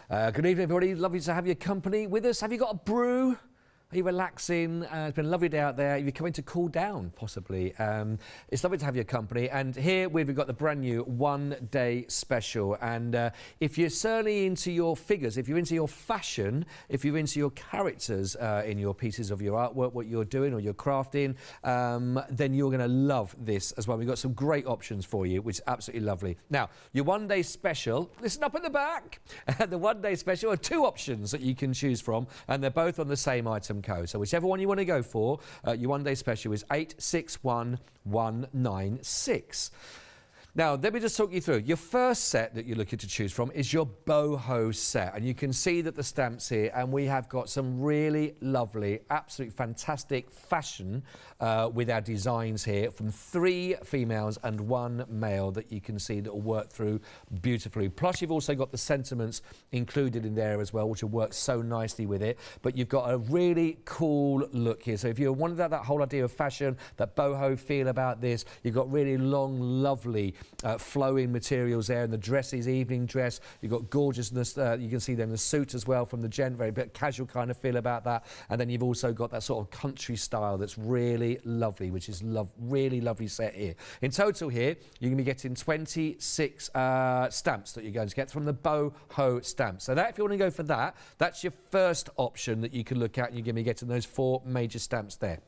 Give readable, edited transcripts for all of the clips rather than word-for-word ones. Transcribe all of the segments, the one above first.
Good evening, everybody. Lovely to have your company with us. Have you got a brew? Are you relaxing? It's been a lovely day out there. You're coming to cool down, possibly. It's lovely to have your company. And here we've got the brand new one-day special. And if you're certainly into your figures, if you're into your fashion, if you're into your characters in your pieces of your artwork, what you're doing or you're crafting, then you're going to love this as well. We've got some great options for you, which is absolutely lovely. Now, your one-day special, listen up at the back. The one-day special are two options that you can choose from, and they're both on the same item code. So whichever one you want to go for, your one-day special is 861196. Now, let me just talk you through. Your first set that you're looking to choose from is your boho set. And you can see that the stamps here, and we have got some really lovely, absolutely fantastic fashion with our designs here from 3 females and 1 male that you can see that will work through beautifully. Plus, you've also got the sentiments included in there as well, which will work so nicely with it. But you've got a really cool look here. So if you wanted that whole idea of fashion, that boho feel about this, you've got really long, lovely flowing materials there, and the dresses, evening dress. You've got gorgeousness. You can see them in the suit as well from the gent, very bit casual kind of feel about that. And then you've also got that sort of country style that's really lovely, which is really lovely set here. In total here, you're going to be getting 26 stamps that you're going to get from the boho stamps. So that, if you want to go for that, that's your first option that you can look at, and you're going to be getting those 4 major stamps there.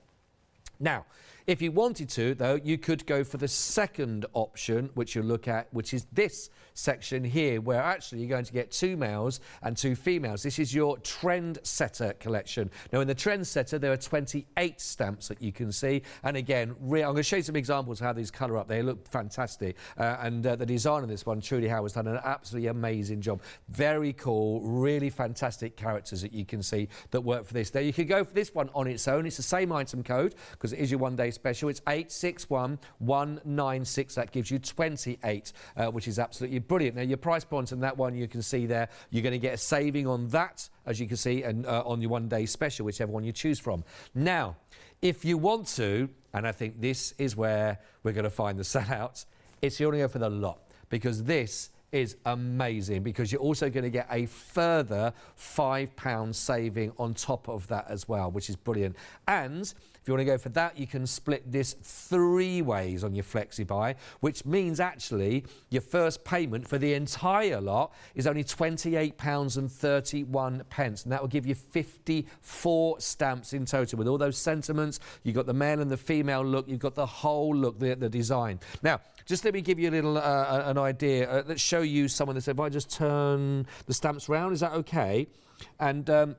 Now, if you wanted to, though, you could go for the second option, which you'll look at, which is this section here, where actually you're going to get 2 males and 2 females. This is your Trend Setter collection. Now, in the Trend Setter, there are 28 stamps that you can see. And again, I'm going to show you some examples of how these colour up. They look fantastic. And the design of this one, Trudie Howard, has done an absolutely amazing job. Very cool, really fantastic characters that you can see that work for this. Now, you could go for this one on its own. It's the same item code, because it is your one-day special. It's 861196. That gives you 28, which is absolutely brilliant. Now, your price point on that one, you can see there, you're going to get a saving on that, as you can see, and on your one-day special, whichever one you choose from. Now, if you want to, and I think this is where we're going to find the sellouts, it's you want to go for the lot, because this is amazing, because you're also going to get a further £5 saving on top of that as well, which is brilliant. And if you want to go for that, you can split this 3 ways on your flexi buy, which means actually your first payment for the entire lot is only £28.31, and that will give you 54 stamps in total. With all those sentiments, you've got the male and the female look, you've got the whole look, the design. Now, just let me give you a little an idea. Let's show you some of this. If I just turn the stamps round, is that okay? And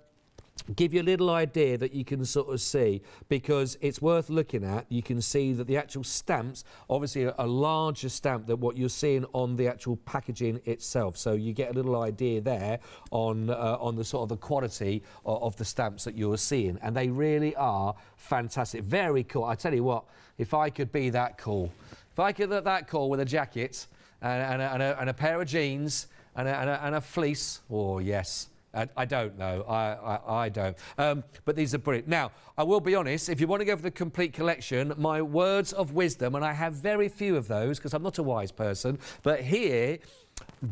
give you a little idea that you can sort of see, because it's worth looking at. You can see that the actual stamps, obviously a larger stamp than what you're seeing on the actual packaging itself. So you get a little idea there on the sort of the quality of the stamps that you're seeing. And they really are fantastic. Very cool. I tell you what, if I could be that cool, if I could look that cool with a jacket and a pair of jeans and a fleece, oh yes. I don't know. I don't. But these are brilliant. Now, I will be honest, if you want to go for the complete collection, my words of wisdom, and I have very few of those because I'm not a wise person, but here,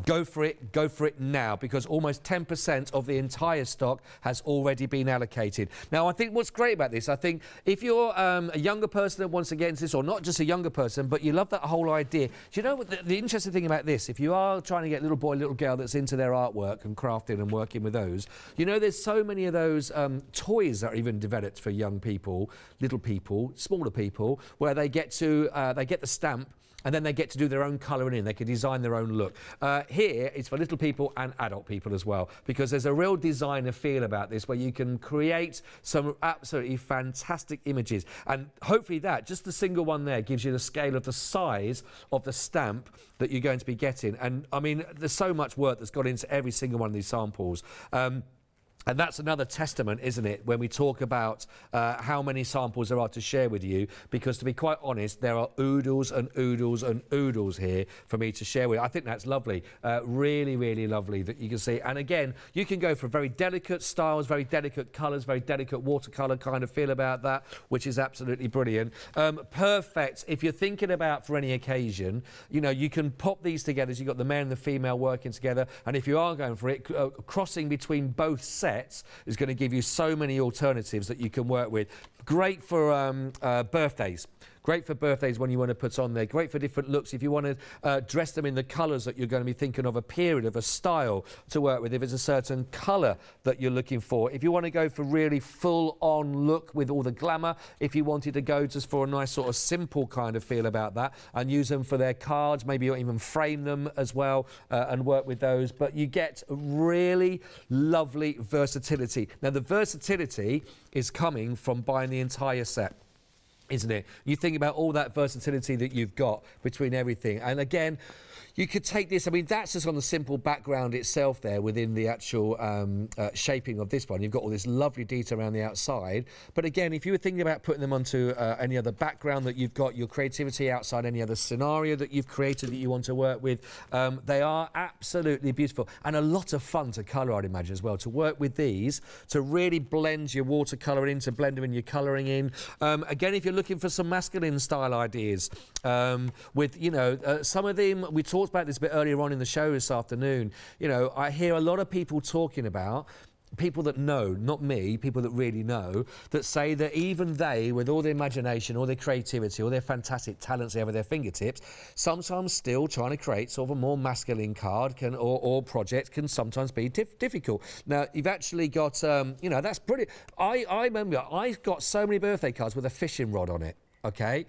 go for it now, because almost 10% of the entire stock has already been allocated. Now, I think what's great about this, I think if you're a younger person that wants to get into this, or not just a younger person, but you love that whole idea. Do you know what the interesting thing about this, if you are trying to get little boy, little girl that's into their artwork and crafting and working with those, you know, there's so many of those toys that are even developed for young people, little people, smaller people, where they get the stamp, and then they get to do their own colouring in. They can design their own look. Here, it's for little people and adult people as well, because there's a real designer feel about this, where you can create some absolutely fantastic images. And hopefully that, just the single one there, gives you the scale of the size of the stamp that you're going to be getting. And, I mean, there's so much work that's gone into every single one of these samples. And that's another testament, isn't it, when we talk about how many samples there are to share with you, because to be quite honest, there are oodles and oodles and oodles here for me to share with you. I think that's lovely, really, really lovely that you can see. And again, you can go for very delicate styles, very delicate colours, very delicate watercolour kind of feel about that, which is absolutely brilliant. Perfect if you're thinking about for any occasion, you know, you can pop these together. So you've got the male and the female working together, and if you are going for it, crossing between both sets is going to give you so many alternatives that you can work with. Great for birthdays. Great for birthdays when you want to put on there. Great for different looks. If you want to dress them in the colours that you're going to be thinking of, a period of a style to work with, if it's a certain colour that you're looking for. If you want to go for really full-on look with all the glamour, if you wanted to go just for a nice sort of simple kind of feel about that and use them for their cards, maybe even frame them as well and work with those. But you get really lovely versatility. Now, the versatility is coming from buying the entire set, isn't it? You think about all that versatility that you've got between everything. And again, you could take this, I mean, that's just on the simple background itself there within the actual shaping of this one. You've got all this lovely detail around the outside. But again, if you were thinking about putting them onto any other background that you've got, your creativity outside any other scenario that you've created that you want to work with, they are absolutely beautiful. And a lot of fun to colour, I'd imagine, as well, to work with these, to really blend your watercolour in, to blend them in your colouring in. Again, if you're looking for some masculine style ideas, with, you know, some of them, we talked about this a bit earlier on in the show this afternoon. You know, I hear a lot of people talking about, people that know, not me, people that really know, that say that even they, with all their imagination, all their creativity, all their fantastic talents they have at their fingertips, sometimes still trying to create sort of a more masculine card or project can sometimes be difficult. Now, you've actually got, you know, that's brilliant. I remember I got so many birthday cards with a fishing rod on it, okay?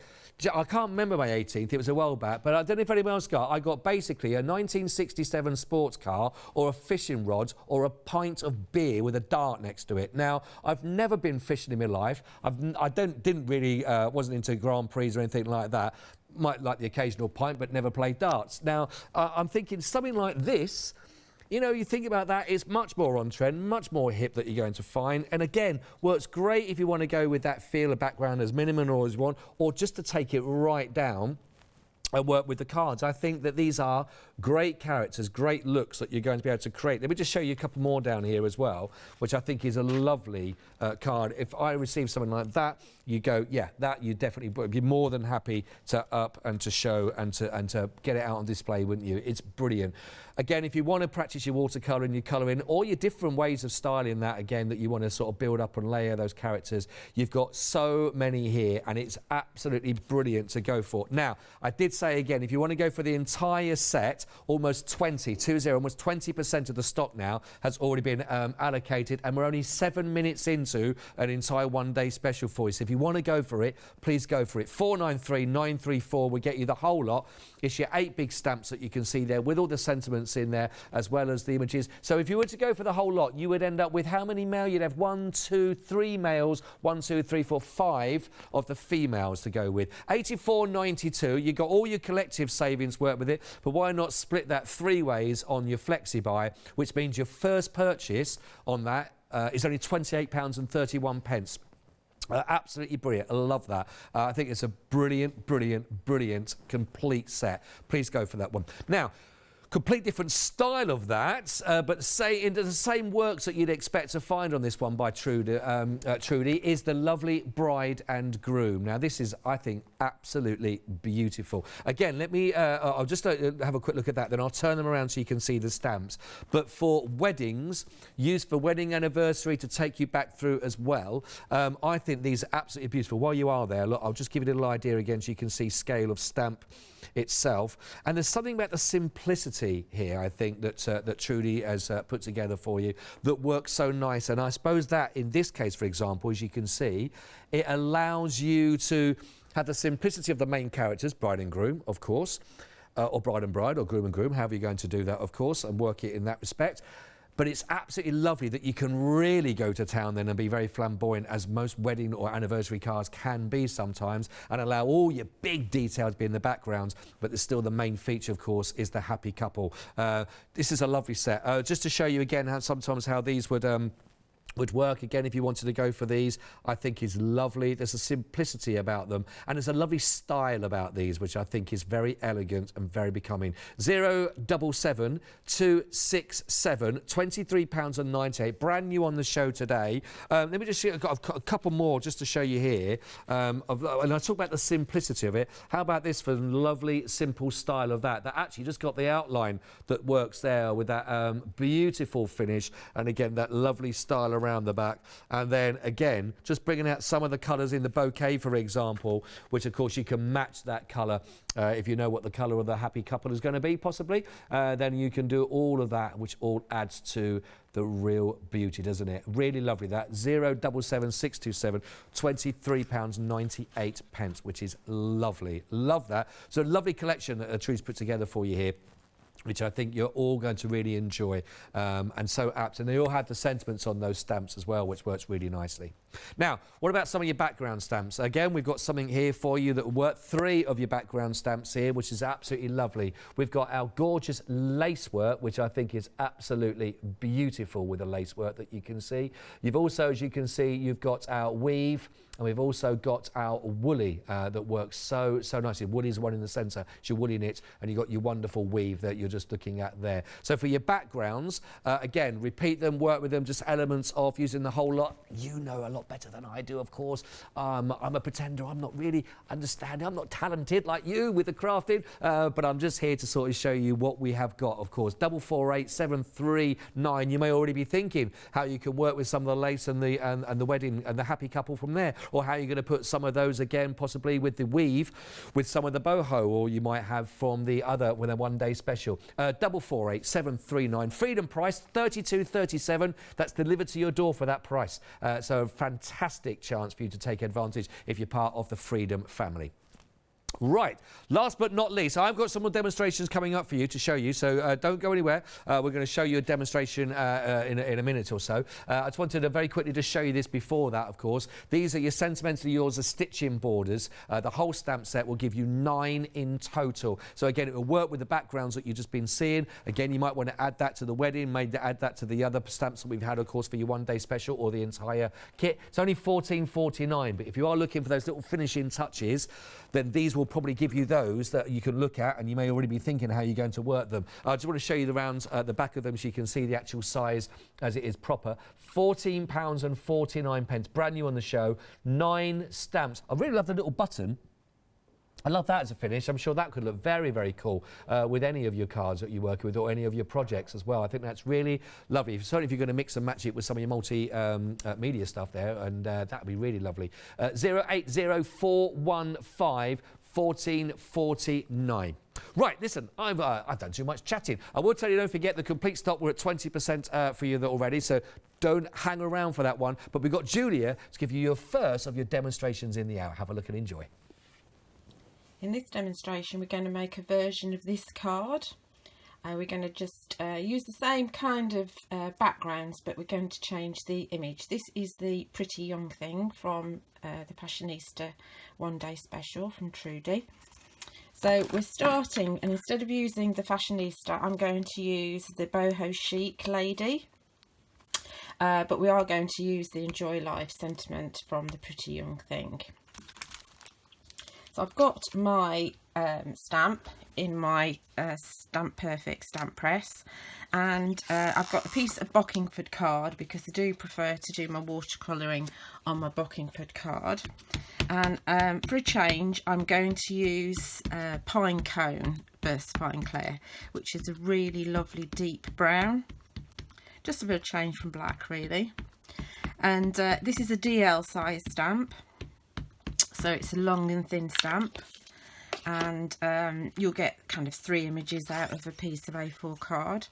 I can't remember my 18th, it was a while back, but I don't know if anyone else got. I got basically a 1967 sports car or a fishing rod or a pint of beer with a dart next to it. Now, I've never been fishing in my life. Didn't really, wasn't into Grand Prix or anything like that. Might like the occasional pint, but never played darts. Now, I'm thinking something like this. You know, you think about that, it's much more on trend, much more hip that you're going to find. And again, works great if you want to go with that feel of background as minimum or as one, or just to take it right down and work with the cards. I think that these are great characters, great looks that you're going to be able to create. Let me just show you a couple more down here as well, which I think is a lovely card. If I receive something like that, you go, yeah, that you definitely be more than happy to up and to show and to get it out on display, wouldn't you? It's brilliant. Again, if you want to practice your watercolour your colouring, or your different ways of styling that, again, that you want to sort of build up and layer those characters, you've got so many here, and it's absolutely brilliant to go for. Now, I did say again, if you want to go for the entire set, almost 20% of the stock now has already been allocated, and we're only 7 minutes into an entire one-day special for you. So if you want to go for it, please go for it. 493,934 will get you the whole lot. It's your 8 big stamps that you can see there with all the sentiments in there as well as the images. So if you were to go for the whole lot, you would end up with how many male? You'd have 1, 2, 3 males, 1, 2, 3, 4, 5 of the females to go with. 84.92. You've got all your collective savings work with it, but why not split that 3 ways on your flexi buy, which means your first purchase on that is only £28.31. Absolutely brilliant. I love that. I think it's a brilliant, brilliant, brilliant complete set. Please go for that one. Now, complete different style of that, but say into the same works that you'd expect to find on this one by Trudie is the lovely Bride and Groom. Now, this is, I think, absolutely beautiful. Again, let me, I'll just have a quick look at that, then I'll turn them around so you can see the stamps. But for weddings, used for wedding anniversary to take you back through as well, I think these are absolutely beautiful. While you are there, look, I'll just give you a little idea again so you can see scale of stamp itself. And there's something about the simplicity here, I think, that that Trudie has put together for you that works so nice. And I suppose that in this case, for example, as you can see, it allows you to have the simplicity of the main characters, bride and groom, of course, or bride and bride, or groom and groom, however you're going to do that, of course, and work it in that respect. But it's absolutely lovely that you can really go to town then and be very flamboyant, as most wedding or anniversary cards can be sometimes, and allow all your big details to be in the background, but there's still the main feature, of course, is the happy couple. This is a lovely set. Just to show you again how sometimes how these would would work again if you wanted to go for these. I think is lovely. There's a simplicity about them, and there's a lovely style about these, which I think is very elegant and very becoming. 077 267 £23.98, brand new on the show today. Let me just show, I've got a couple more just to show you here, and I talk about the simplicity of it. How about this for lovely simple style of that actually just got the outline that works there with that beautiful finish, and again that lovely style around the back, and then again just bringing out some of the colours in the bouquet, for example, which of course you can match that colour if you know what the colour of the happy couple is going to be, possibly, then you can do all of that, which all adds to the real beauty, doesn't it? Really lovely. That 077 627 £23.98, which is lovely. Love that. So a lovely collection that Trudie's put together for you here, which I think you're all going to really enjoy, and so apt. And they all have the sentiments on those stamps as well, which works really nicely. Now, what about some of your background stamps? Again, we've got something here for you that will work. 3 of your background stamps here, which is absolutely lovely. We've got our gorgeous lace work, which I think is absolutely beautiful with the lace work that you can see. You've also, as you can see, you've got our weave, and we've also got our woolly that works so nicely. Woolly's one in the centre, it's your woolly knit, and you've got your wonderful weave that you're just looking at there. So for your backgrounds, again, repeat them, work with them, just elements of using the whole lot. You know a lot better than I do, of course. I'm a pretender, I'm not really understanding, I'm not talented like you with the crafting, but I'm just here to sort of show you what we have got, of course. 448 739. You may already be thinking how you can work with some of the lace and the wedding and the happy couple from there, or how you're going to put some of those again, possibly with the weave, with some of the boho, or you might have from the other with a one-day special. 448 739. Freedom price £32.37. That's delivered to your door for that price. So a fantastic chance for you to take advantage if you're part of the Freedom family. Right, last but not least, I've got some more demonstrations coming up for you to show you, so don't go anywhere. We're going to show you a demonstration in a minute or so. I just wanted to very quickly just show you this before that, of course. These are your Sentimentally Yours stitching borders. The whole stamp set will give you 9 in total. So again, it will work with the backgrounds that you've just been seeing. Again, you might want to add that to the wedding, maybe add that to the other stamps that we've had, of course, for your one-day special or the entire kit. It's only £14.49, but if you are looking for those little finishing touches, then these will probably give you those that you can look at, and you may already be thinking how you're going to work them. I just want to show you the rounds at the back of them so you can see the actual size as it is proper. £14.49, brand new on the show. 9 stamps. I really love the little button. I love that as a finish. I'm sure that could look very, very cool with any of your cards that you work with, or any of your projects as well. I think that's really lovely. Certainly if you're going to mix and match it with some of your multi-media stuff there, and that would be really lovely. 080415 1449. Right, listen, I've done too much chatting. I will tell you, don't forget the complete stock. We're at 20% for you already, so don't hang around for that one. But we've got Julia to give you your first of your demonstrations in the hour. Have a look and enjoy. In this demonstration, we're going to make a version of this card. We're going to just use the same kind of backgrounds, but we're going to change the image. This is the Pretty Young Thing from the Fashionista one-day special from Trudie. So we're starting, and instead of using the Fashionista, I'm going to use the Boho Chic Lady. But we are going to use the Enjoy Life sentiment from the Pretty Young Thing. So I've got my stamp in my Stamp Perfect stamp press, and I've got a piece of Bockingford card because I do prefer to do my watercolouring on my Bockingford card. And for a change, I'm going to use Pine Cone Versapine Clare, which is a really lovely deep brown. Just a bit of change from black, really. And this is a DL size stamp. So it's a long and thin stamp, and you'll get kind of 3 images out of a piece of A4 card.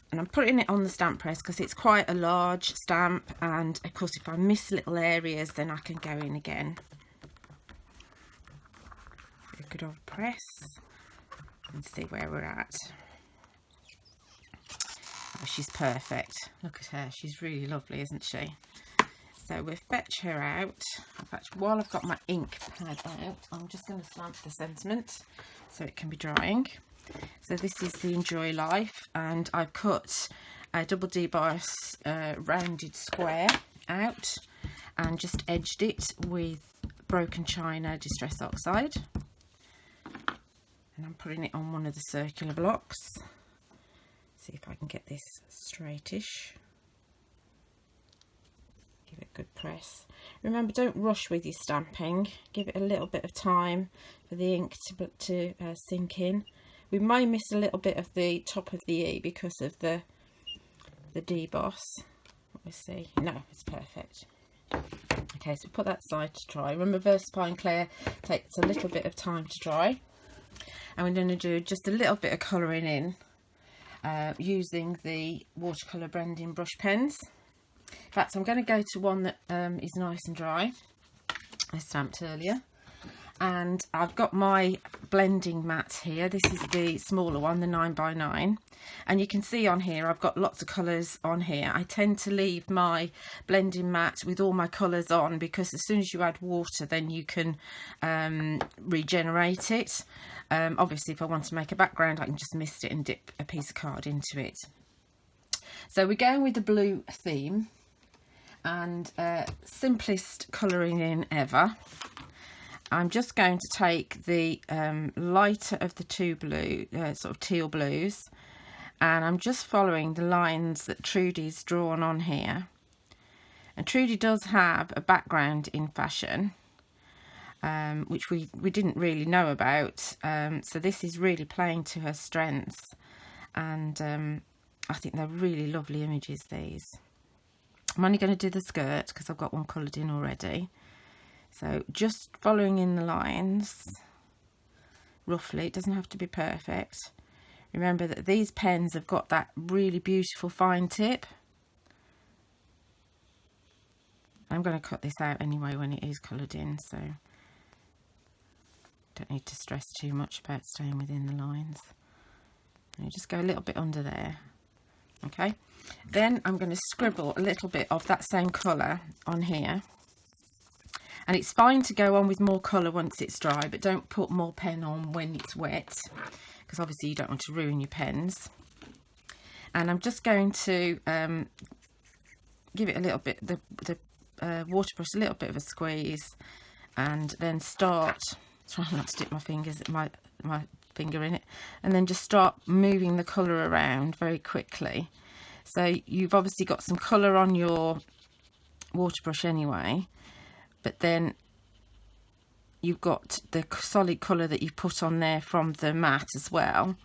And I'm putting it on the stamp press because it's quite a large stamp, and of course if I miss little areas then I can go in again. A good old press and see where we're at. Oh, she's perfect. Look at her, she's really lovely, isn't she? So we'll fetch her out. In fact, while I've got my ink pad out, I'm just going to stamp the sentiment so it can be drying. So this is the Enjoy Life, and I've cut a double deboss rounded square out and just edged it with broken china distress oxide, and I'm putting it on one of the circular blocks. See if I can get this straightish. Give it a good press. Remember, don't rush with your stamping. Give it a little bit of time for the ink to sink in. We may miss a little bit of the top of the E because of the deboss. Let me see. No, it's perfect. Okay, so put that aside to dry. Remember, VersaFine Clear takes a little bit of time to dry. And we're going to do just a little bit of colouring in using the watercolour blending brush pens. In fact, I'm going to go to one that is nice and dry. I stamped earlier. And I've got my blending mat here. This is the smaller one, the 9x9. And you can see on here, I've got lots of colours on here. I tend to leave my blending mat with all my colours on, because as soon as you add water, then you can regenerate it. Obviously, if I want to make a background, I can just mist it and dip a piece of card into it. So we're going with the blue theme, and simplest colouring in ever. I'm just going to take the lighter of the two blue, sort of teal blues, and I'm just following the lines that Trudie's drawn on here. And Trudie does have a background in fashion, which we didn't really know about, so this is really playing to her strengths, and I think they're really lovely images, these. I'm only going to do the skirt because I've got one coloured in already. So just following in the lines roughly. It doesn't have to be perfect. Remember that these pens have got that really beautiful fine tip. I'm going to cut this out anyway when it is coloured in, so don't need to stress too much about staying within the lines. And you just go a little bit under there. Okay, then I'm going to scribble a little bit of that same colour on here. And it's fine to go on with more colour once it's dry, but don't put more pen on when it's wet, because obviously you don't want to ruin your pens. And I'm just going to give it a little bit, the water brush, a little bit of a squeeze, and then start trying not to dip my fingers, my finger in it, and then just start moving the colour around very quickly. So you've obviously got some colour on your water brush anyway, but then you've got the solid colour that you've put on there from the mat as well.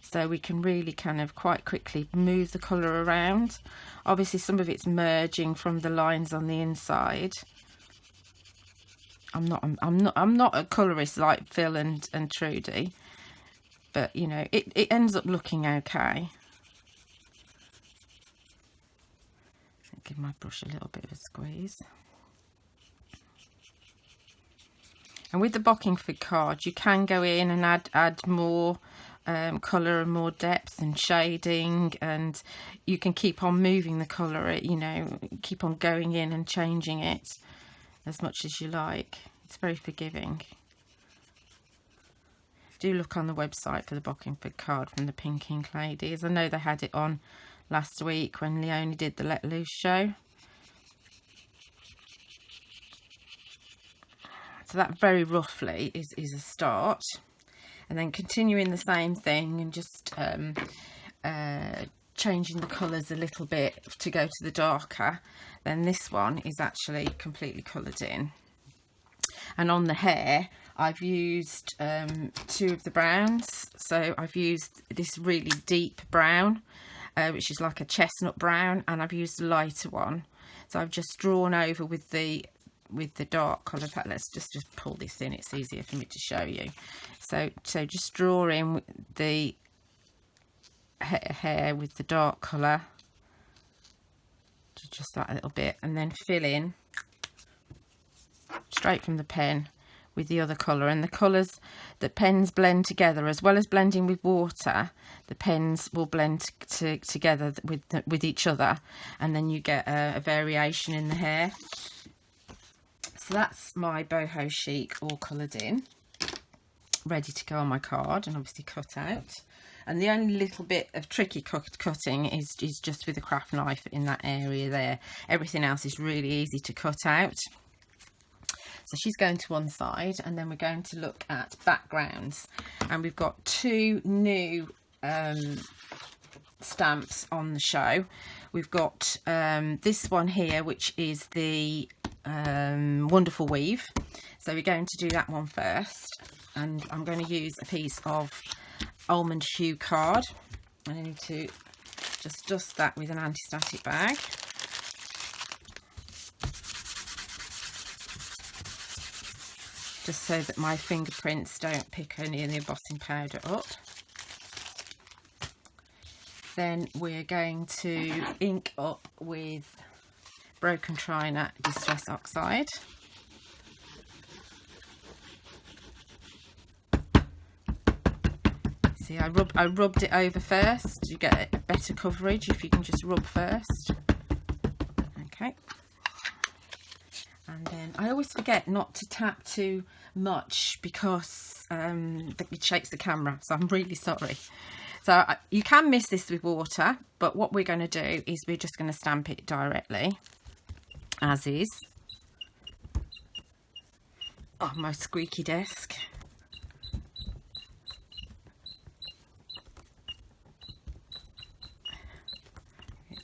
So we can really kind of quite quickly move the colour around. Obviously some of it's merging from the lines on the inside. I'm not a colourist like Phil and Trudie, but you know, it ends up looking okay. Give my brush a little bit of a squeeze. And with the Bockingford card, you can go in and add more colour and more depth and shading, and you can keep on moving the colour, you know, keep on going in and changing it as much as you like. It's very forgiving. Do look on the website for the Bockingford card from the Pink Ink ladies. I know they had it on last week when Leonie did the Let Loose show. So that very roughly is a start, and then continuing the same thing and just changing the colours a little bit to go to the darker. Then this one is actually completely coloured in. And on the hair I've used two of the browns. So I've used this really deep brown, which is like a chestnut brown, and I've used a lighter one. So I've just drawn over with the dark colour. In fact, let's just pull this in, it's easier for me to show you. So just draw in the hair with the dark colour, just that a little bit, and then fill in straight from the pen with the other colour. And the colours that pens blend together, as well as blending with water, the pens will blend together with each other, and then you get a variation in the hair. So that's my boho chic all coloured in, ready to go on my card and obviously cut out. And the only little bit of tricky cutting is just with a craft knife in that area there. Everything else is really easy to cut out. So she's going to one side, and then we're going to look at backgrounds. And we've got 2 new stamps on the show. We've got this one here, which is the Wonderful Weave. So we're going to do that one first. And I'm going to use a piece of Almond Hue card. I need to just dust that with an anti-static bag. Just so that my fingerprints don't pick any of the embossing powder up. Then we're going to ink up with Broken China Distress Oxide. See, I rubbed it over first. You get a better coverage if you can just rub first. Okay. And then I always forget not to tap too much because it shakes the camera, so I'm really sorry. So you can mix this with water, but what we're going to do is we're just going to stamp it directly, as is. Oh, my squeaky desk.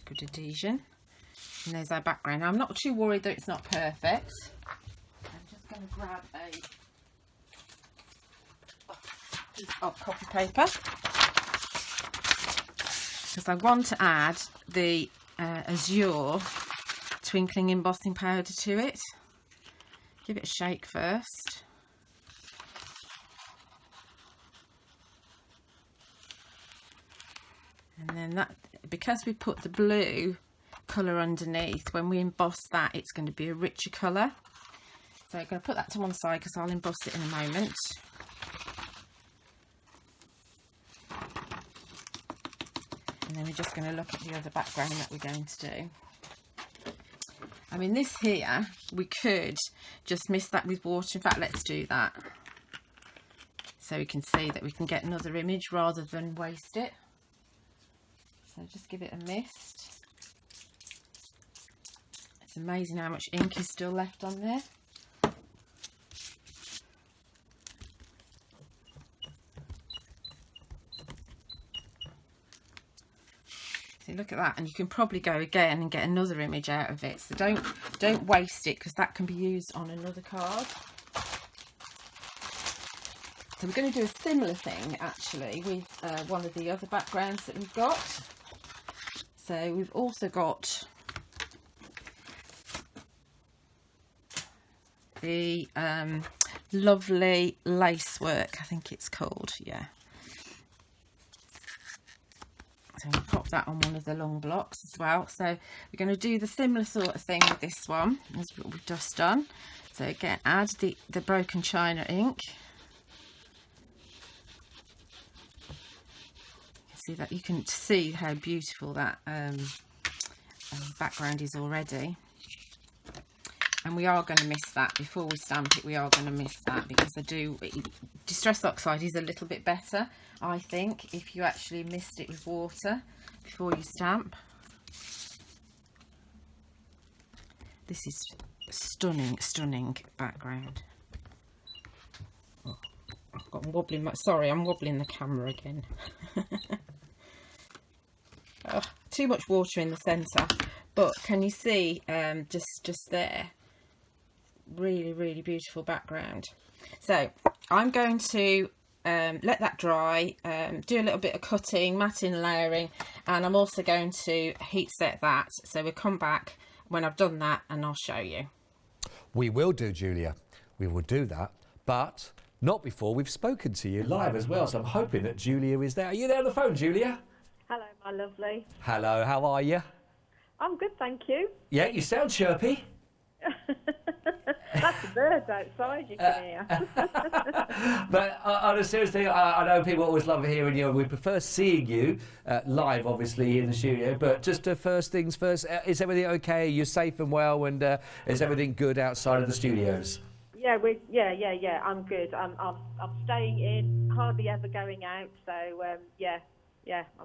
Good adhesion. And there's our background. Now, I'm not too worried that it's not perfect. I'm just going to grab a piece of copy paper because I want to add the Azure twinkling embossing powder to it. Give it a shake first. And then that, because we put the blue colour underneath, when we emboss that, it's going to be a richer colour. So I'm going to put that to one side because I'll emboss it in a moment. And then we're just going to look at the other background that we're going to do. I mean, this here, we could just mix that with water. In fact, let's do that. So we can see that we can get another image rather than waste it. So just give it a mist. It's amazing how much ink is still left on there. See, look at that, and you can probably go again and get another image out of it. So don't waste it because that can be used on another card. So we're going to do a similar thing actually with one of the other backgrounds that we've got. So we've also got the lovely lace work, I think it's called, yeah. So we'll pop that on one of the long blocks as well. So we're going to do the similar sort of thing with this one as what we've just done. So again, add the Broken China ink. See that, you can see how beautiful that background is already. And we are going to miss that before we stamp it. We are going to miss that because Distress Oxide is a little bit better, I think, if you actually mist it with water before you stamp. This is stunning, stunning background. Oh, I'm wobbling. Sorry, I'm wobbling the camera again. Oh, too much water in the centre, but can you see just there? Really, really beautiful background. So I'm going to let that dry, do a little bit of cutting, matting, layering, and I'm also going to heat set that. So we'll come back when I've done that and I'll show you. We will do, Julia. We will do that, but not before we've spoken to you live as well. So I'm hoping that Julia is there. Are you there on the phone, Julia? Hello, my lovely. Hello, how are you? I'm good, thank you. Yeah, you sound chirpy. That's the birds outside you can hear. But on a serious thing, I know people always love hearing you. We prefer seeing you live, obviously, in the studio. But just first things first, is everything okay? You're safe and well, and is everything good outside of the studios? Yeah. I'm good. I'm staying in, hardly ever going out. So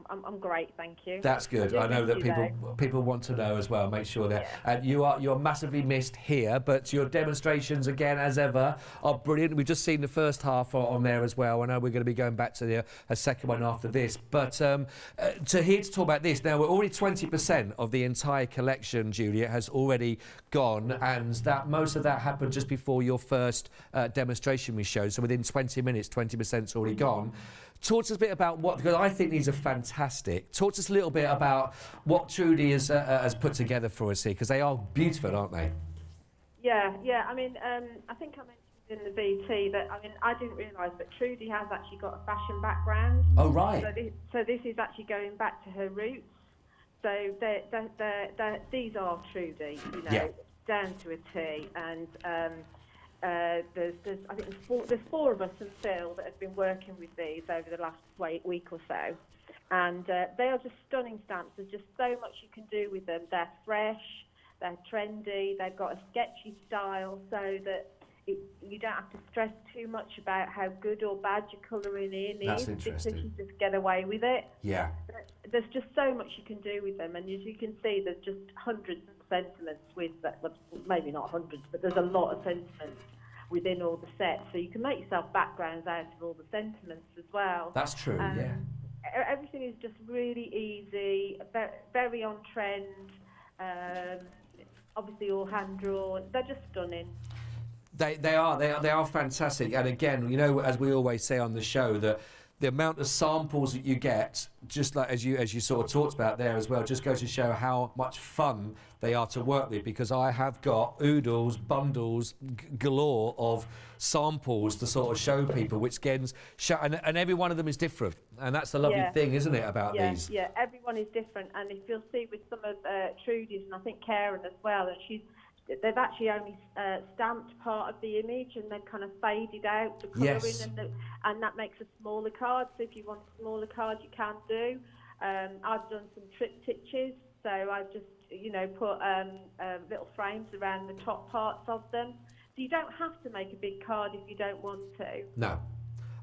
I'm great. Thank you. That's good. I know that people want to know as well. Make sure that and you're massively missed here, but your demonstrations again as ever are brilliant. We've just seen the first half on there as well. I know we're going to be going back to a second one after this, but to talk about this now, we're already 20% of the entire collection, Julia, has already gone, and that most of that happened just before your first demonstration we showed. So within 20 minutes, 20%'s already gone. Talk to us a bit about what, because I think these are fantastic. Talk to us a little bit about what Trudie has put together for us here, because they are beautiful, aren't they? Yeah. I mean, I think I mentioned in the VT that I didn't realise, but Trudie has actually got a fashion background. Oh right. So this is actually going back to her roots. So these are Trudie, down to a T, and. I think there's four of us and Phil that have been working with these over the last week or so, and they are just stunning stamps. There's just so much you can do with them. They're fresh, they're trendy, they've got a sketchy style, so that you don't have to stress too much about how good or bad your colouring in That's is, interesting. because you just get away with it. Yeah. There's just so much you can do with them, and as you can see, there's just hundreds of sentiments with that. Well, maybe not hundreds, but there's a lot of sentiments within all the sets, so you can make yourself backgrounds out of all the sentiments as well. That's true, yeah. Everything is just really easy, very on trend, obviously all hand drawn. They're just stunning. They are fantastic, and again, as we always say on the show, that the amount of samples that you get, just like as you sort of talked about there as well, just goes to show how much fun they are to work with, because I have got oodles, bundles galore of samples to sort of show people, which and every one of them is different, and that's the lovely thing, isn't it, about these? Yeah, everyone is different, and if you'll see with some of Trudie's, and I think Karen as well, and they've actually only stamped part of the image, and they've kind of faded out the colouring, and that makes a smaller card. So if you want a smaller card, you can do. I've done some triptychs, so I've just put little frames around the top parts of them. So you don't have to make a big card if you don't want to. No.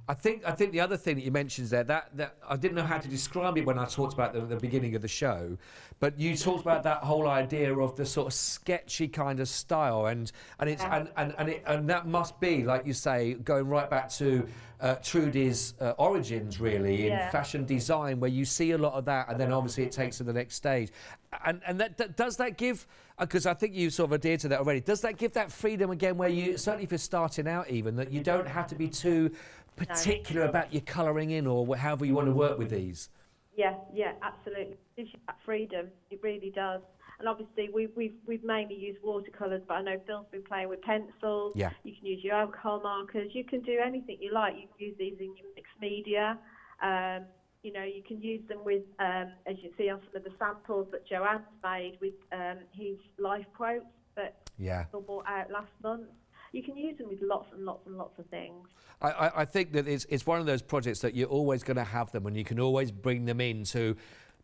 I think the other thing that you mentioned there, that I didn't know how to describe it when I talked about the beginning of the show, but you talked about that whole idea of the sort of sketchy kind of style, and that must be, like you say, going right back to Trudie's origins, really, in fashion design, where you see a lot of that, and then obviously it takes to the next stage. And does that give, because I think you sort of adhered to that already, does that give that freedom again, where you, certainly if you're starting out even, that you don't have to be too particular about your colouring in, or however you want to work with these? Yeah, absolutely. It gives you that freedom. It really does. And obviously we've mainly used watercolours, but I know Phil's been playing with pencils. Yeah. You can use your alcohol markers. You can do anything you like. You can use these in your mixed media. You can use them with, as you see on some of the samples that Joanne's made with his life quotes that Phil brought out last month. You can use them with lots and lots and lots of things. I think that it's one of those projects that you're always going to have them, and you can always bring them into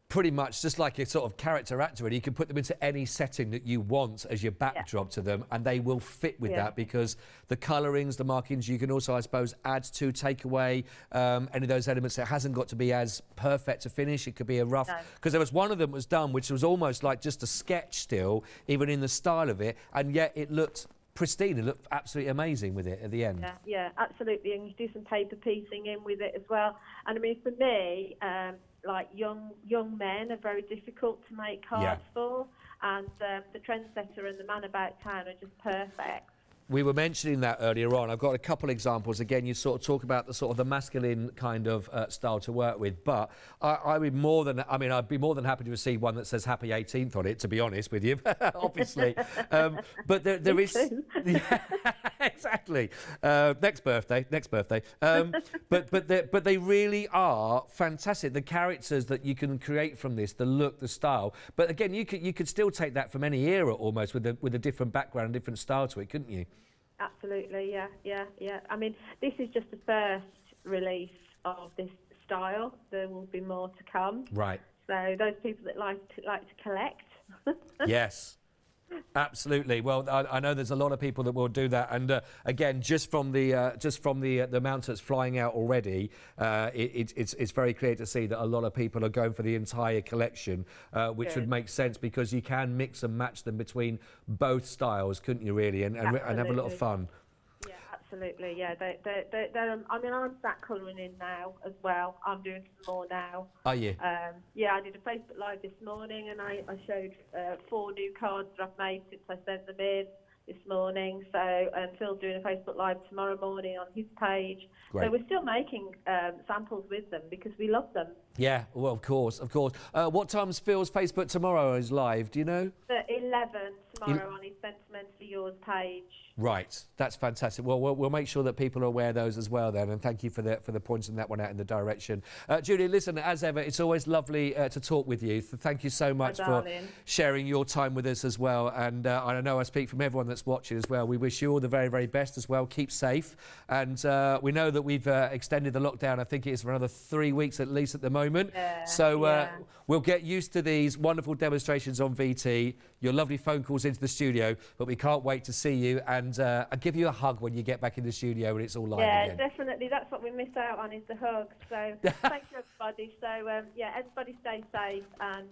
pretty much just like a sort of character actor, and you can put them into any setting that you want as your backdrop to them, and they will fit with that, because the colourings, the markings, you can also, I suppose, add to, take away any of those elements. It hasn't got to be as perfect to finish. It could be a rough, because there was one of them was done which was almost like just a sketch still, even in the style of it, and yet it looked pristine. It looked absolutely amazing with it at the end. Yeah, absolutely. And you do some paper piecing in with it as well. And I mean, for me, like young men are very difficult to make cards for, and the Trendsetter and the Man About Town are just perfect. We were mentioning that earlier on. I've got a couple examples. Again, you sort of talk about the sort of the masculine kind of style to work with, but I'd be more than happy to receive one that says Happy 18th on it, to be honest with you, obviously. But there is... Yeah, exactly. Next birthday. But they really are fantastic. The characters that you can create from this, the look, the style. But again, you could still take that from any era almost, with a different background, different style to it, couldn't you? Absolutely, yeah. I mean, this is just the first release of this style. There will be more to come. Right. So those people that like to collect. Yes. Absolutely. Well, I know there's a lot of people that will do that, and again, just from the amount that's flying out already, it's very clear to see that a lot of people are going for the entire collection, which would make sense because you can mix and match them between both styles, couldn't you? Really, and have a lot of fun. Yeah, absolutely. Yeah, I mean, I'm sat colouring in now as well. I'm doing some more now. Are you? Yeah, I did a Facebook Live this morning, and I showed 4 new cards that I've made since I sent them in this morning. So Phil's doing a Facebook Live tomorrow morning on his page. Great. So we're still making samples with them because we love them. Yeah, well, of course. What time's Phil's Facebook tomorrow is live? Do you know? At 11 tomorrow on his Sentimentally Yours page. Right, that's fantastic. Well, we'll make sure that people are aware of those as well then, and thank you for the pointing that one out in the direction. Julie, listen, as ever, it's always lovely to talk with you. Thank you so much for sharing your time with us as well, and I know I speak from everyone that's watching as well. We wish you all the very, very best as well. Keep safe, and we know that we've extended the lockdown. I think it is for another 3 weeks at least at the moment. Yeah, so we'll get used to these wonderful demonstrations on VT, your lovely phone calls into the studio, but we can't wait to see you, and I'll give you a hug when you get back in the studio and it's all live again. Yeah, definitely. That's what we miss out on, is the hug. So thanks everybody. So yeah, everybody stay safe, and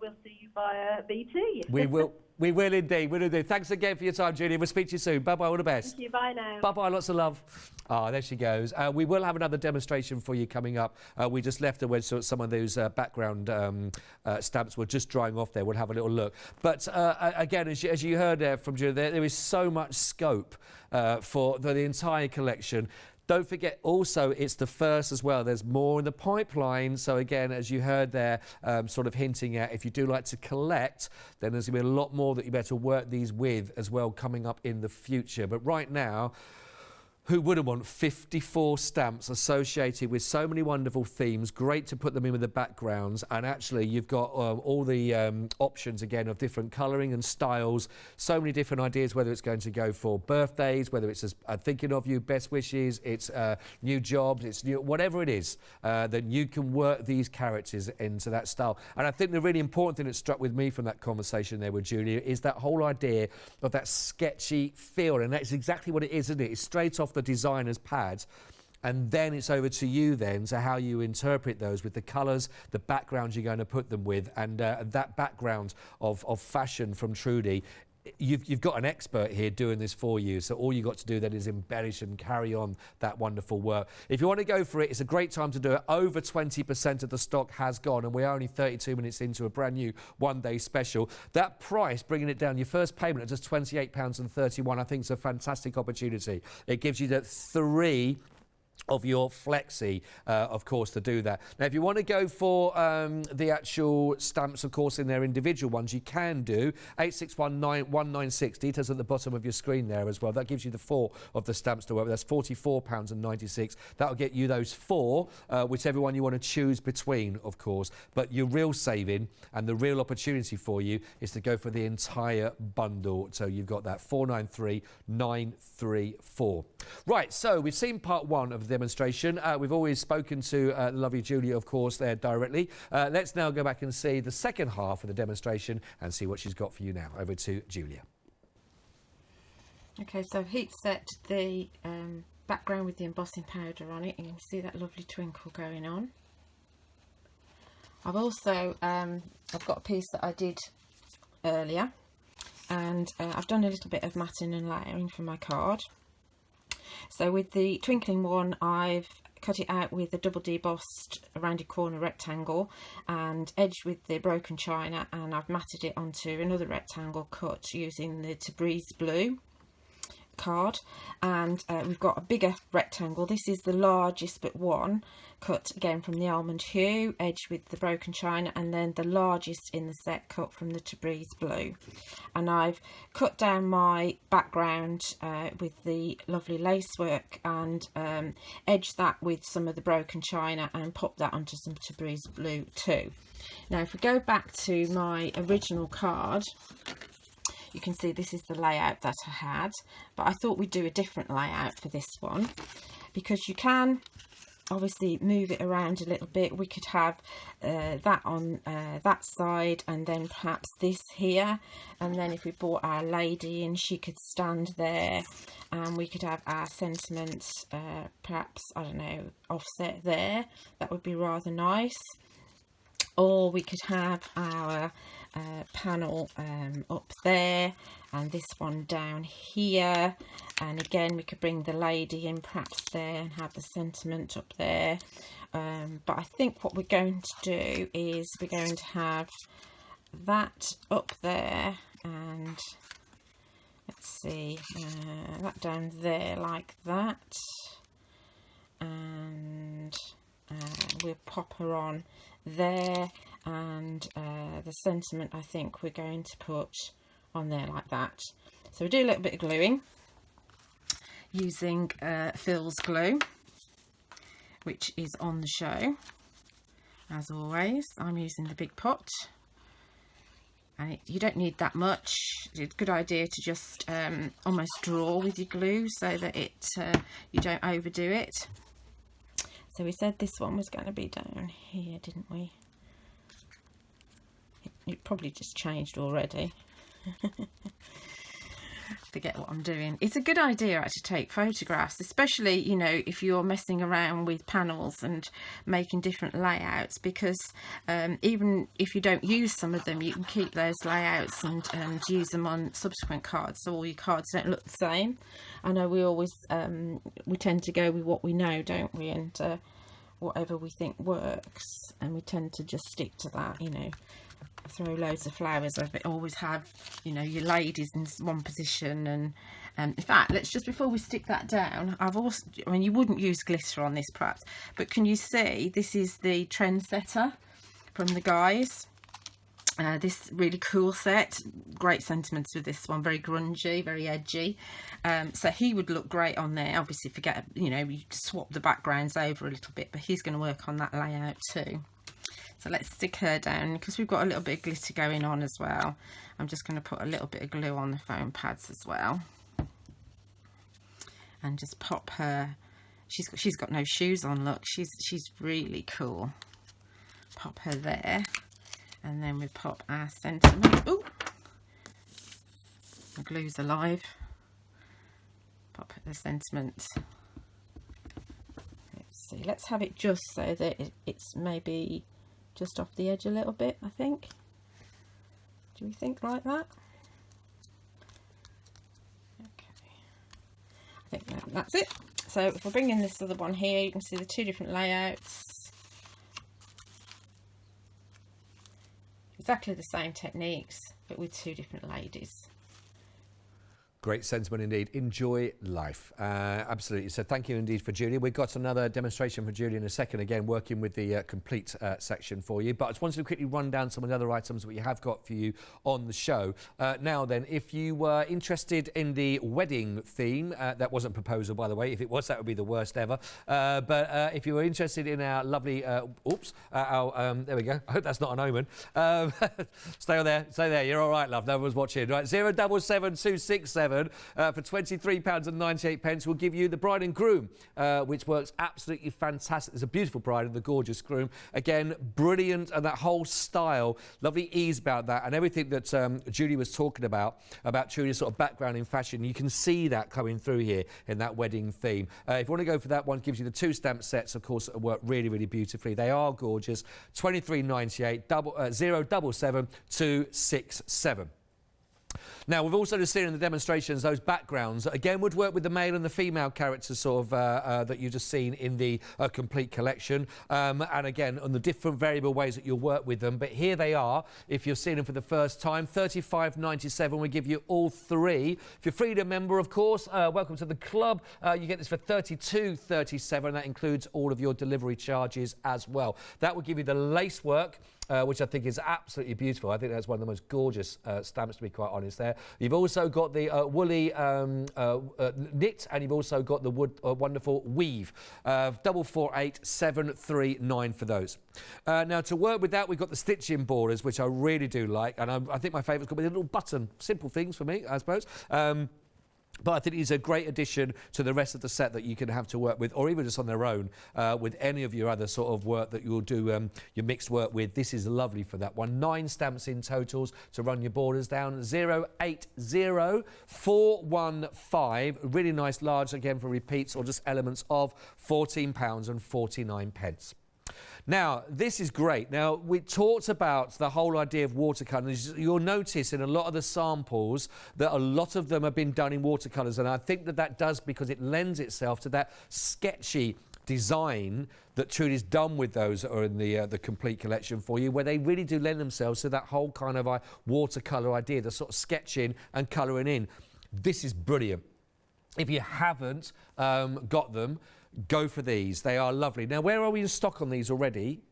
we'll see you via VT. We will. We will indeed. We'll indeed. Thanks again for your time, Julie. We'll speak to you soon. Bye-bye. All the best. Thank you. Bye now. Bye-bye. Lots of love. Ah, there she goes. We will have another demonstration for you coming up. We just left her when some of those background stamps were just drying off there. We'll have a little look. But again, as you heard from Julie, there is so much scope for the entire collection. Don't forget, also, it's the first as well. There's more in the pipeline. So, again, as you heard there, sort of hinting at, if you do like to collect, then there's going to be a lot more that you better work these with as well coming up in the future. But right now, who wouldn't want 54 stamps associated with so many wonderful themes? Great to put them in with the backgrounds. And actually, you've got all the options, again, of different colouring and styles. So many different ideas, whether it's going to go for birthdays, whether it's thinking of you, best wishes, it's new jobs, it's new, whatever it is, then you can work these characters into that style. And I think the really important thing that struck with me from that conversation there with Julia is that whole idea of that sketchy feel. And that's exactly what it is, isn't it? It's straight off the designer's pad, and then it's over to you then to how you interpret those with the colours, the backgrounds you're going to put them with, and that background of fashion from Trudie. You've got an expert here doing this for you, so all you've got to do then is embellish and carry on that wonderful work. If you want to go for it, it's a great time to do it. Over 20% of the stock has gone, and we're only 32 minutes into a brand new one-day special. That price, bringing it down, your first payment at just £28.31, I think is a fantastic opportunity. It gives you that 3 of your flexi, of course, to do that. Now, if you want to go for the actual stamps, of course, in their individual ones, you can do 8619196. Details at the bottom of your screen there as well. That gives you the 4 of the stamps to work with. That's £44.96. That'll get you those 4, whichever one you want to choose between, of course. But your real saving and the real opportunity for you is to go for the entire bundle. So you've got that 493934. Right, so we've seen part 1 of the demonstration. We've always spoken to lovely Julia, of course, there directly. Let's now go back and see the second half of the demonstration and see what she's got for you now. Over to Julia. Okay, so I've heat set the background with the embossing powder on it, and you can see that lovely twinkle going on. I've also I've got a piece that I did earlier, and I've done a little bit of matting and layering for my card. So with the twinkling one, I've cut it out with a double debossed rounded corner rectangle and edged with the broken china, and I've matted it onto another rectangle cut using the Tabriz blue card. And we've got a bigger rectangle. This is the largest but one, cut again from the almond hue, edged with the broken china, and then the largest in the set cut from the Tabriz blue. And I've cut down my background with the lovely lace work and edged that with some of the broken china and popped that onto some Tabriz blue too. Now if we go back to my original card, you can see this is the layout that I had, but I thought we'd do a different layout for this one, because you can obviously move it around a little bit. We could have that on that side, and then perhaps this here, and then if we brought our lady in, she could stand there, and we could have our sentiments perhaps, I don't know, offset there. That would be rather nice. Or we could have our panel up there, and this one down here, and again we could bring the lady in perhaps there and have the sentiment up there. But I think what we're going to do is we're going to have that up there, and let's see, that down there like that, and we'll pop her on there, and the sentiment I think we're going to put on there like that. So we do a little bit of gluing using Phil's glue, which is on the show as always. I'm using the big pot, and you don't need that much. It's a good idea to just almost draw with your glue so that you don't overdo it. So we said this one was going to be down here, didn't we? It probably just changed already. Forget what I'm doing. It's a good idea actually to take photographs, especially, you know, if you're messing around with panels and making different layouts, because even if you don't use some of them, you can keep those layouts and use them on subsequent cards, so all your cards don't look the same. I know we always we tend to go with what we know, don't we, and whatever we think works, and we tend to just stick to that, you know. Throw loads of flowers over it, always have, you know, your ladies in one position. And in fact, let's just, before we stick that down, I mean, you wouldn't use glitter on this perhaps, but can you see this is the Trendsetter from the guys? This really cool set, great sentiments with this one, very grungy, very edgy. So he would look great on there. Obviously, forget, you know, you swap the backgrounds over a little bit, but he's going to work on that layout too. So let's stick her down, because we've got a little bit of glitter going on as well. I'm just going to put a little bit of glue on the foam pads as well, and just pop her. She's got no shoes on. Look, she's really cool. Pop her there, and then we pop our sentiment. Ooh, the glue's alive. Pop the sentiment. Let's see. Let's have it just so that it's maybe just off the edge a little bit, I think. Do we think like that? Okay, I think that's it. So if we bring in this other one here, you can see the two different layouts. Exactly the same techniques, but with two different ladies. Great sentiment indeed. Enjoy life. Absolutely. So thank you indeed for Julie. We've got another demonstration for Julie in a second, again working with the complete section for you. But I just wanted to quickly run down some of the other items that we have got for you on the show. Now then, if you were interested in the wedding theme, that wasn't proposal, by the way. If it was, that would be the worst ever. But if you were interested in our lovely, there we go. I hope that's not an omen. Stay there. You're all right, love. No one's watching. Right, 077267 for £23.98 will give you the bride and groom, which works absolutely fantastic. There's a beautiful bride and the gorgeous groom. Again, brilliant, and that whole style, lovely ease about that, and everything that Julie was talking about Julie's sort of background in fashion. You can see that coming through here in that wedding theme. If you want to go for that one, it gives you the two stamp sets, of course, that work really, really beautifully. They are gorgeous. £23.98, 077267. Now, we've also just seen in the demonstrations those backgrounds that, again, would work with the male and the female characters sort of that you've just seen in the complete collection. And again, on the different variable ways that you'll work with them. But here they are, if you're seeing them for the first time, $35.97. We give you all three. If you're a Freedom member, of course, welcome to the club. You get this for $32.37. That includes all of your delivery charges as well. That will give you the lace work, which I think is absolutely beautiful. I think that's one of the most gorgeous stamps, to be quite honest there. You've also got the woolly knit, and you've also got the wonderful weave. 448739 for those. Now, to work with that, we've got the stitching borders, which I really do like, and I think my favourite's got with a little button. Simple things for me, I suppose. But I think it's a great addition to the rest of the set that you can have to work with, or even just on their own, with any of your other sort of work that you'll do your mixed work with. This is lovely for that one. 9 stamps in totals to run your borders down. 080415. Really nice large, again, for repeats or just elements of £14.49. Now, this is great. Now, we talked about the whole idea of watercolours. You'll notice in a lot of the samples that a lot of them have been done in watercolours, and I think that that does because it lends itself to that sketchy design that Trudie's done with those that are in the complete collection for you, where they really do lend themselves to that whole kind of watercolour idea, the sort of sketching and colouring in. This is brilliant. If you haven't got them, go for these. They are lovely. Now, where are we in stock on these already?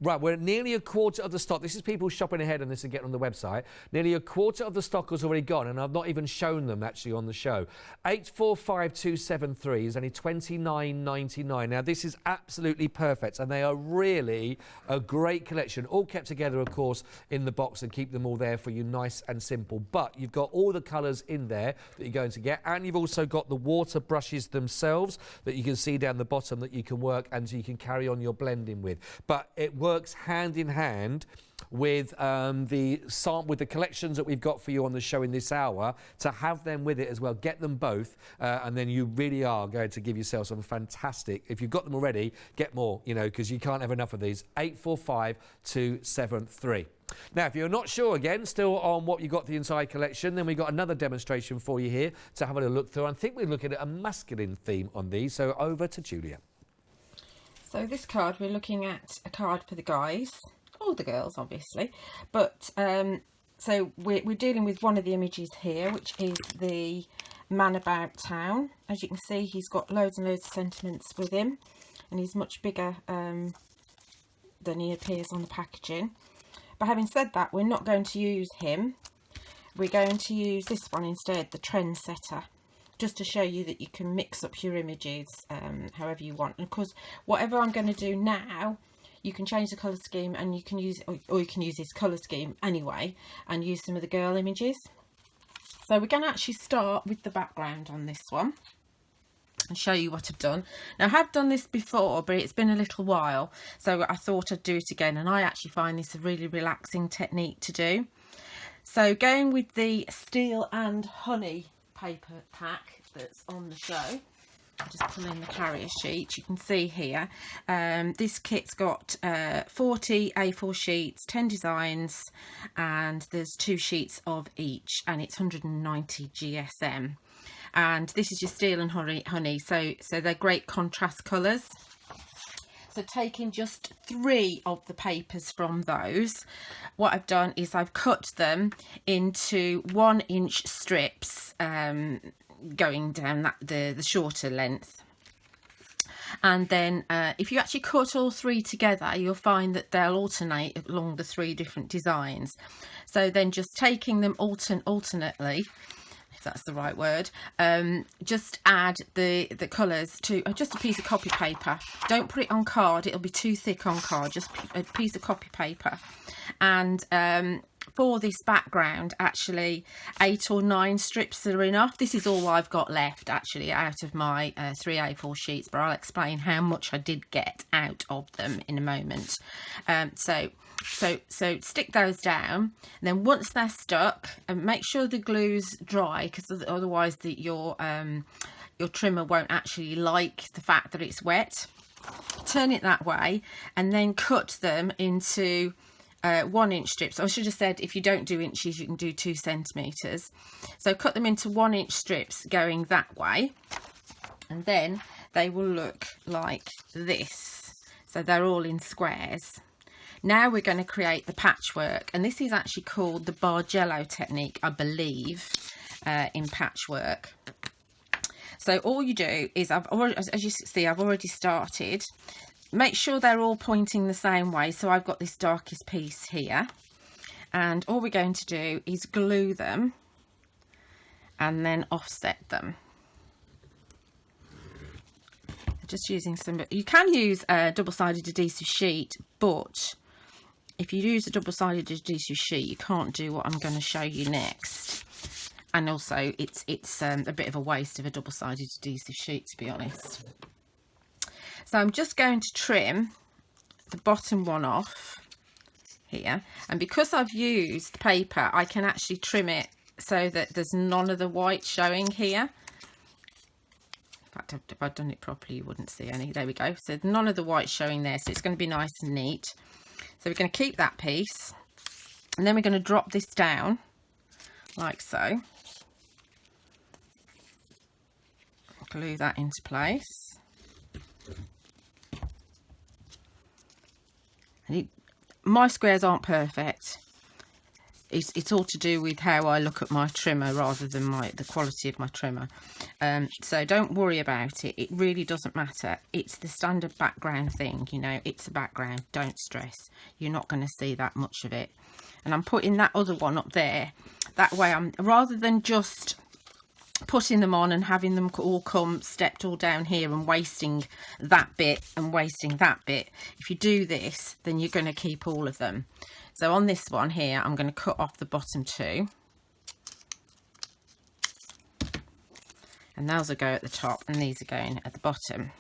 Right, we're at nearly a quarter of the stock. This is people shopping ahead on this and getting on the website. Nearly a quarter of the stock has already gone, and I've not even shown them actually on the show. 845273 is only $29.99. Now, this is absolutely perfect, and they are really a great collection, all kept together, of course, in the box, and keep them all there for you nice and simple. But you've got all the colours in there that you're going to get, and you've also got the water brushes themselves that you can see down the bottom that you can work and so you can carry on your blending with. But it works hand in hand with the collections that we've got for you on the show in this hour, to have them with it as well. Get them both, and then you really are going to give yourself some fantastic. If you've got them already, get more, you know, because you can't have enough of these. 845273. Now, if you're not sure, again, still on what you got the entire collection, then we've got another demonstration for you here to have a look through. I think we're looking at a masculine theme on these, so over to Julia. So this card, we're looking at a card for the guys, all the girls obviously, but so we're dealing with one of the images here, which is the man about town. As you can see, he's got loads and loads of sentiments with him, and he's much bigger than he appears on the packaging. But having said that, we're not going to use him. We're going to use this one instead, the Trendsetter, just to show you that you can mix up your images however you want. And of course, whatever I'm going to do now, you can change the colour scheme, and you can use, or you can use this colour scheme anyway, and use some of the girl images. So we're going to actually start with the background on this one and show you what I've done. Now, I have done this before, but it's been a little while, so I thought I'd do it again, and I actually find this a really relaxing technique to do. So going with the Steel and Honey paper pack that's on the show, I'll just pull in the carrier sheet. You can see here this kit's got 40 A4 sheets, 10 designs, and there's 2 sheets of each, and it's 190 GSM, and this is your Steel and Honey, so they're great contrast colours. So taking just 3 of the papers from those, what I've done is I've cut them into 1-inch strips, going down the shorter length. And then if you actually cut all 3 together, you'll find that they'll alternate along the 3 different designs. So then just taking them alternately, if that's the right word, just add the colours to just a piece of copy paper. Don't put it on card, it'll be too thick on card, just a piece of copy paper. And for this background, actually 8 or 9 strips are enough. This is all I've got left actually out of my 3 A4 sheets, but I'll explain how much I did get out of them in a moment. So stick those down, and then once they're stuck, and make sure the glue's dry, because otherwise your trimmer won't actually like the fact that it's wet. Turn it that way, and then cut them into 1-inch strips. I should have said, if you don't do inches, you can do 2 centimeters. So cut them into 1-inch strips going that way, and then they will look like this. So they're all in squares. Now we're going to create the patchwork, and this is actually called the Bargello technique, I believe, in patchwork. So all you do is, as you see, I've already started. Make sure they're all pointing the same way. So I've got this darkest piece here, and all we're going to do is glue them and then offset them. Just using some, you can use a double-sided adhesive sheet, but if you use a double-sided adhesive sheet, you can't do what I'm going to show you next. and also it's a bit of a waste of a double-sided adhesive sheet, to be honest. So I'm just going to trim the bottom one off here, and because I've used paper, I can actually trim it so that there's none of the white showing here. In fact, if I'd done it properly, you wouldn't see any. There we go. So none of the white showing there, so it's going to be nice and neat. So we're going to keep that piece, and then we're going to drop this down like so. Glue that into place. And my squares aren't perfect. It's all to do with how I look at my trimmer rather than the quality of my trimmer. So don't worry about it. It really doesn't matter. It's the standard background thing, you know. It's a background. Don't stress. You're not going to see that much of it. And I'm putting that other one up there. That way, rather than just putting them on and having them all come stepped all down here and wasting that bit and wasting that bit, if you do this, then you're going to keep all of them. So on this one here, I'm going to cut off the bottom two, and those will go at the top and these are going at the bottom.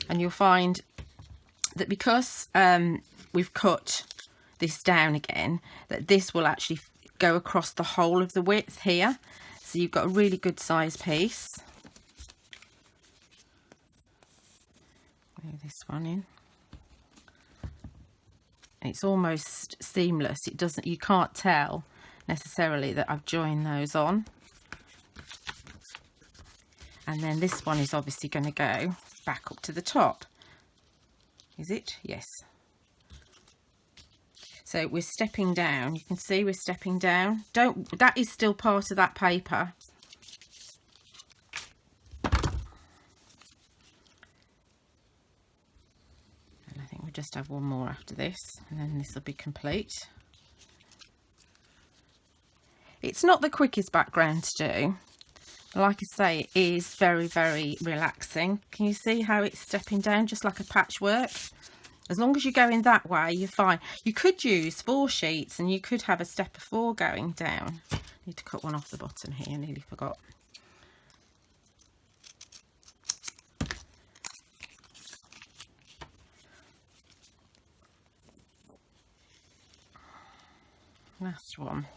And you'll find that because we've cut this down again, that this will actually go across the whole of the width here, so you've got a really good size piece. Glue this one in. It's almost seamless. It doesn't, you can't tell necessarily that I've joined those on. And then this one is obviously going to go back up to the top. Is it? Yes. So we're stepping down. You can see we're stepping down. That is still part of that paper. And I think we'll just have one more after this, and then this will be complete. It's not the quickest background to do. Like I say, it is very, very relaxing. Can you see how it's stepping down just like a patchwork? As long as you're going that way, you're fine. You could use 4 sheets and you could have a step of 4 going down. Need to cut one off the bottom here, nearly forgot. Last one.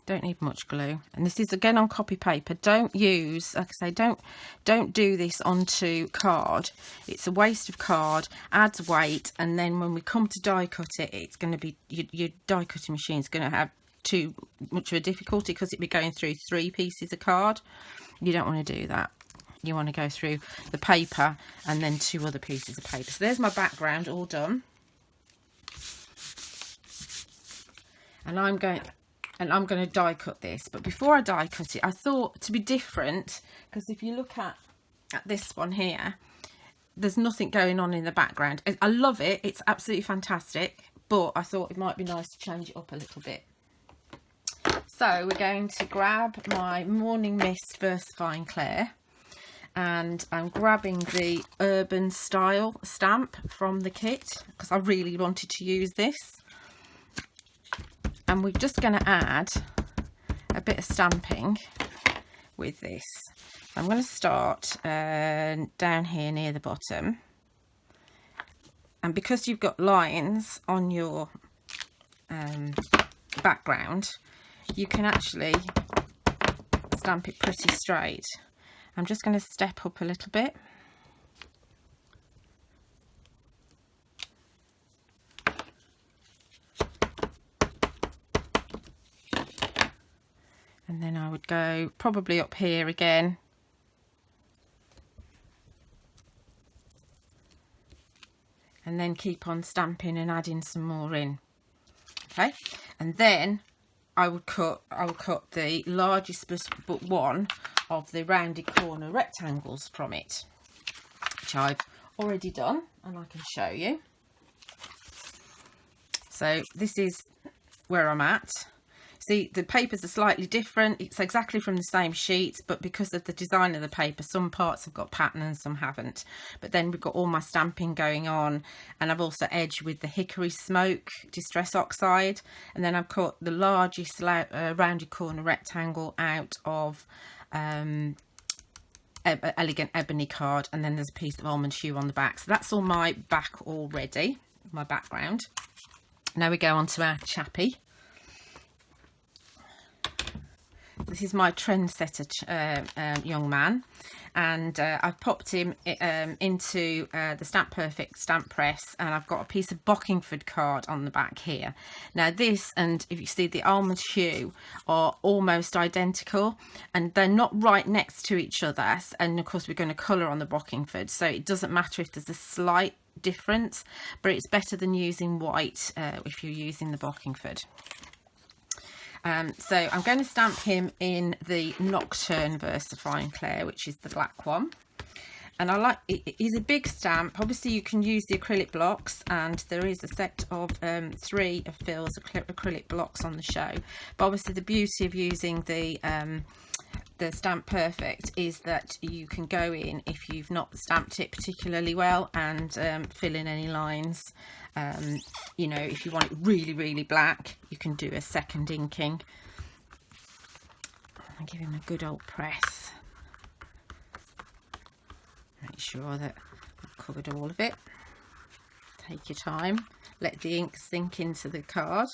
Don't need much glue, and this is again on copy paper. Don't use, like I say, don't do this onto card. It's a waste of card, adds weight, and then when we come to die cut it, it's going to be, your die cutting machine is going to have too much of a difficulty because it'll be going through 3 pieces of card. You don't want to do that. You want to go through the paper and then 2 other pieces of paper. So there's my background all done, and I'm going to die cut this. But before I die cut it, I thought to be different, because if you look at this one here, there's nothing going on in the background. I love it, it's absolutely fantastic, but I thought it might be nice to change it up a little bit. So we're going to grab my Morning Mist Versifying Clay, and I'm grabbing the Urban Style stamp from the kit because I really wanted to use this. And we're just going to add a bit of stamping with this. I'm going to start down here near the bottom. And because you've got lines on your background, you can actually stamp it pretty straight. I'm just going to step up a little bit. And then I would go probably up here again. And then keep on stamping and adding some more in. Okay. And then I would cut the largest but one of the rounded corner rectangles from it, which I've already done and I can show you. So this is where I'm at. See, the papers are slightly different. It's exactly from the same sheets, but because of the design of the paper, some parts have got pattern and some haven't. But then we've got all my stamping going on, and I've also edged with the hickory smoke distress oxide, and then I've cut the largest rounded corner rectangle out of elegant ebony card, and then there's a piece of almond hue on the back. So that's all my back already, my background. Now we go on to our chappie. This is my trendsetter young man, and I've popped him into the Stamp Perfect stamp press, and I've got a piece of Bockingford card on the back here. Now this, and if you see the almond hue, are almost identical, and they're not right next to each other, and of course we're going to colour on the Bockingford, so it doesn't matter if there's a slight difference, but it's better than using white if you're using the Bockingford. So I'm going to stamp him in the Nocturne Versifying Clair, which is the black one. And I like it. He's a big stamp. Obviously you can use the acrylic blocks, and there is a set of 3 of Phil's acrylic blocks on the show. But obviously the beauty of using the Stamp Perfect is that you can go in, if you've not stamped it particularly well, and fill in any lines. You know, if you want it really, really black, you can do a second inking. I'll give him a good old press. Make sure that I've covered all of it. Take your time. Let the ink sink into the card.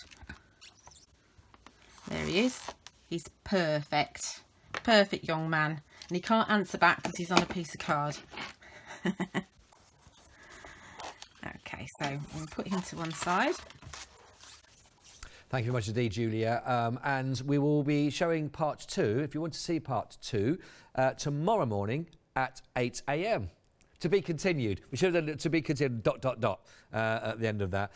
There he is. He's perfect. Perfect young man. And he can't answer back because he's on a piece of card. Okay, so we'll put him to one side. Thank you very much indeed, Julia. And we will be showing part 2, if you want to see part 2, tomorrow morning at 8 AM. To be continued. We should have done to be continued ... at the end of that.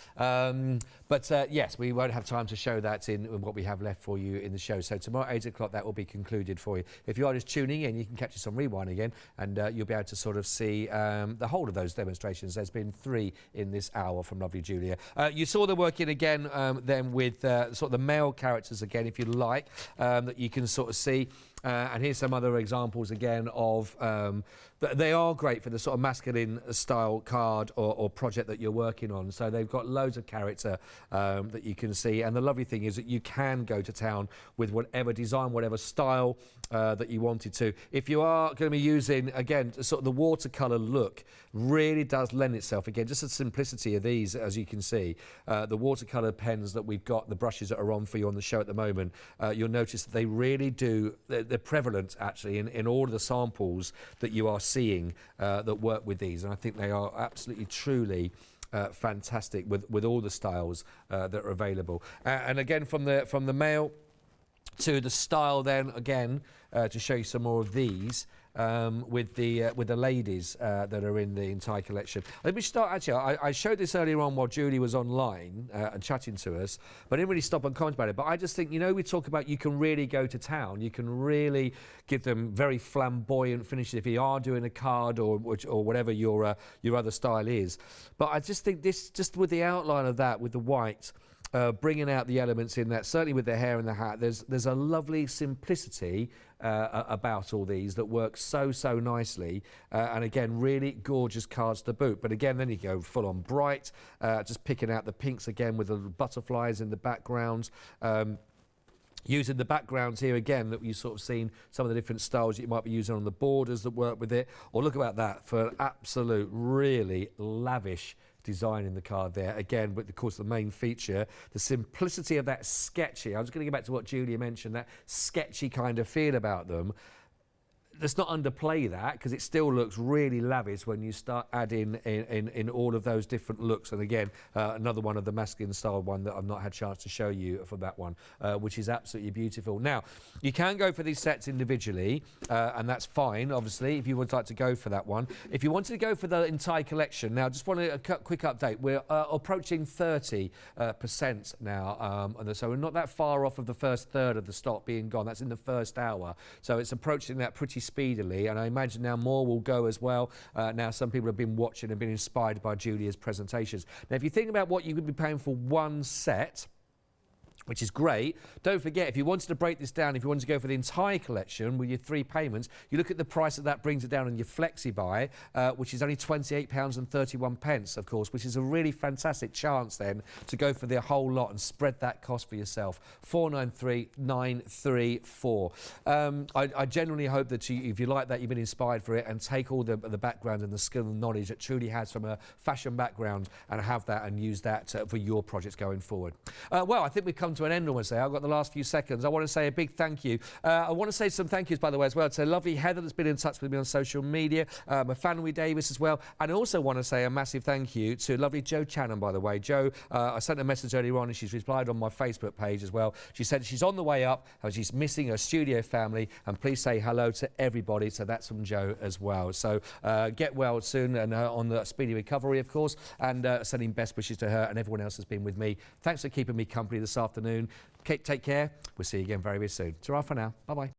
But yes, we won't have time to show that in what we have left for you in the show. So tomorrow, 8 o'clock, that will be concluded for you. If you are just tuning in, you can catch us on Rewind again, and you'll be able to sort of see the whole of those demonstrations. There's been 3 in this hour from lovely Julia. You saw the working again then with sort of the male characters again, if you like, that you can sort of see. And here's some other examples again of they are great for the sort of masculine style card or project that you're working on. So they've got loads of character that you can see, and the lovely thing is that you can go to town with whatever design, whatever style that you wanted to. If you are going to be using, again, sort of the watercolour look really does lend itself, again, just the simplicity of these, as you can see, the watercolour pens that we've got, the brushes that are on for you on the show at the moment, you'll notice that they really do, they're prevalent actually in all of the samples that you are seeing that work with these, and I think they are absolutely truly fantastic with all the styles that are available. And again, from the male to the style, then again to show you some more of these with the ladies that are in the entire collection. Let me start. Actually, I showed this earlier on while Julie was online and chatting to us, but I didn't really stop and comment about it. But I just think, you know, we talk about you can really go to town. You can really give them very flamboyant finishes if you are doing a card or whatever your other style is. But I just think this, just with the outline of that, with the white. Bringing out the elements in that, certainly with the hair and the hat, there's a lovely simplicity about all these that works so nicely, and again, really gorgeous cards to boot. But again, then you go full on bright, just picking out the pinks again with the butterflies in the background. Using the backgrounds here again that you've sort of seen some of the different styles that you might be using on the borders that work with it. Or look about that for an absolute really lavish design in the card there. Again, but of course the main feature, the simplicity of that sketchy. I was going to go back to what Julia mentioned, that sketchy kind of feel about them. Let's not underplay that, because it still looks really lavish when you start adding in all of those different looks. And again, another one of the masculine style one that I've not had a chance to show you for that one, which is absolutely beautiful. Now, you can go for these sets individually, and that's fine, obviously, if you would like to go for that one. If you wanted to go for the entire collection, now, just want a quick update. We're approaching 30% now, so we're not that far off of the first third of the stock being gone. That's in the first hour. So it's approaching that pretty speedily, and I imagine now more will go as well. Now some people have been watching and been inspired by Julia's presentations. Now if you think about what you could be paying for one set which is great. Don't forget, if you wanted to break this down, if you wanted to go for the entire collection with your 3 payments, you look at the price that brings it down on your flexi buy, which is only £28.31, of course, which is a really fantastic chance then to go for the whole lot and spread that cost for yourself. 493934. I genuinely hope that if you like that, you've been inspired for it, and take all the background and the skill and knowledge that Trudie has from a fashion background and have that and use that for your projects going forward. Well, I think we've come to an end almost there. I've got the last few seconds. I want to say a big thank you. I want to say some thank yous, by the way, as well, to lovely Heather that's been in touch with me on social media, Mafanui Davis as well, and I also want to say a massive thank you to lovely Jo Channon, by the way. Jo, I sent a message earlier on and she's replied on my Facebook page as well. She said she's on the way up, she's missing her studio family, and please say hello to everybody. So that's from Jo as well. So get well soon and on the speedy recovery, of course, and sending best wishes to her and everyone else that's been with me. Thanks for keeping me company this afternoon. Take care. We'll see you again very, very soon. Ta-ra for now. Bye-bye.